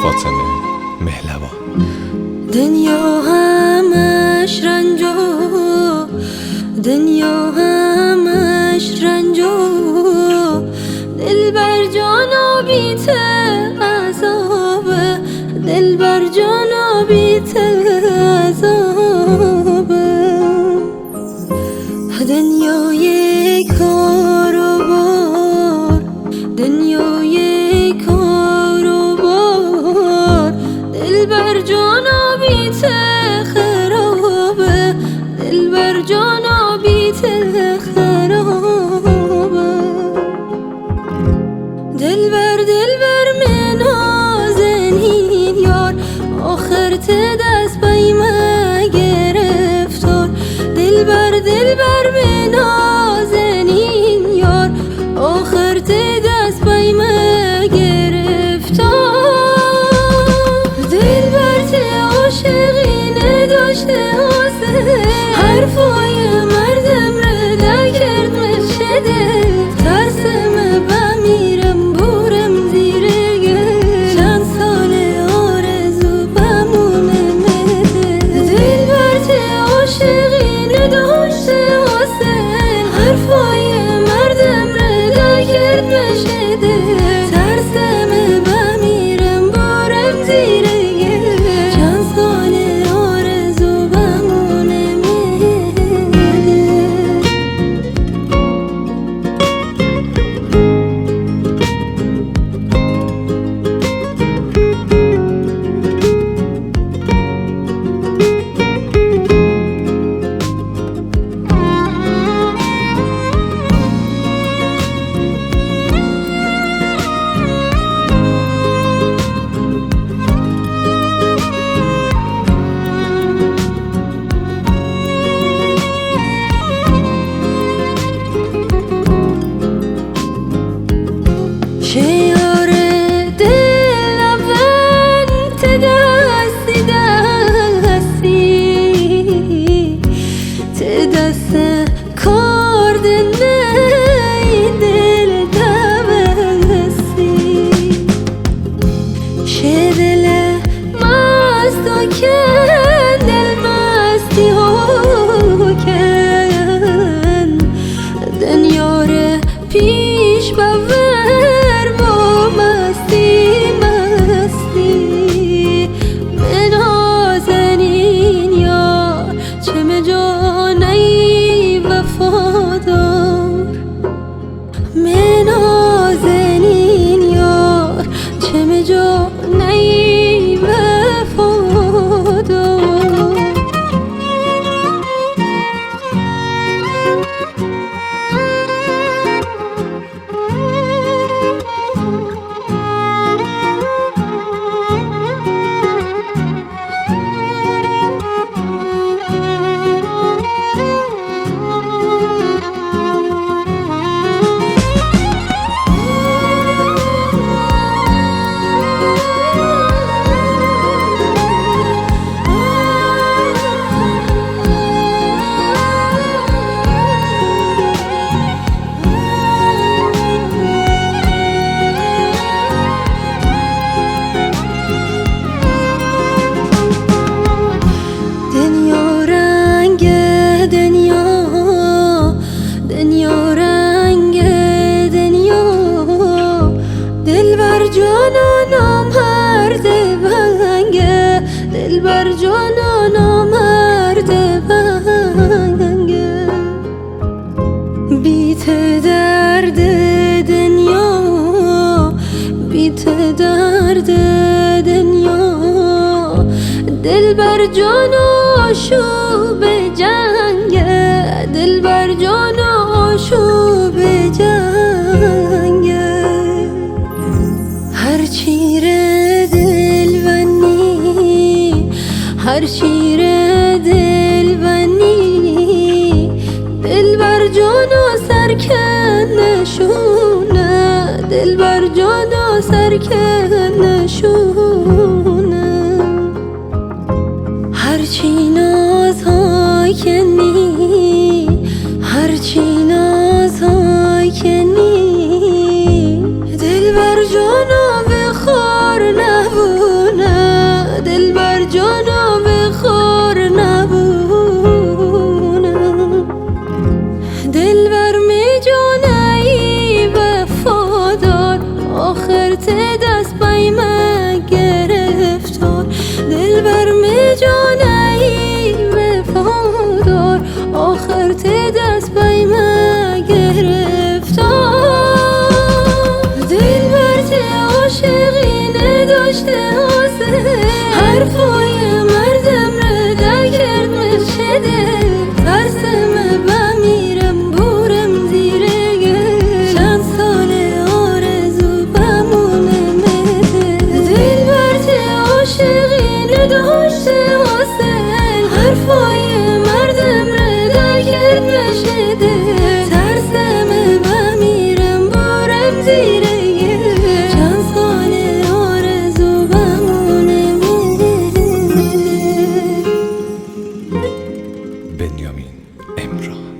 فاطمه مهلوان. دنیا همش رنج و دنیا همش رنج و دلبر جانا بیت عذابه، دلبر جانا بیت عذابه. دنیای کار و بار، دنیای کار و بار، دلبر جانا بیت خرابه، دلبر جانا بیت خرابه. دلبر دلبر من نازنین یار، آخر ته دست بای من گرفتار. دلبر دلبر من نازنین یار، آخر ته دست بای من گرفتار. دلبر ته عاشقی نداشته حسن، حرفای مردم ردا کرد مشده. ترسم بمیرم بورم زیره گل، چند سال آرزو بمونه مده. دلبر ته عاشقی نداشته حسن، حرفای مردم ردا کرد مشده. ترسم بمیرم بورم زیره گل، چند سال آرزو بمونه مده. شیار دل اول ته دستی دستی، ته دست کار دنی دل دستی. شه دل مست و کن، دل مستی ها کن. دنیار پیش بور با مستی مستی. من نازنین یار چه مجانی وفادار. من نازنین یار چه مجانی وفادار. دلبر جانا مرد بنگه. بیت درد دنیا، بیت درد دنیا. دلبر جانا آشوب جنگه، دلبر جانا آشوب جنگه. هر چیر هر شیر دل بنی، دلبر جانا سرکنشونه، دلبر جانا سرکنشونه. هرچی نازهای کنی، هرچی نازهای کنی، دلبر امرا.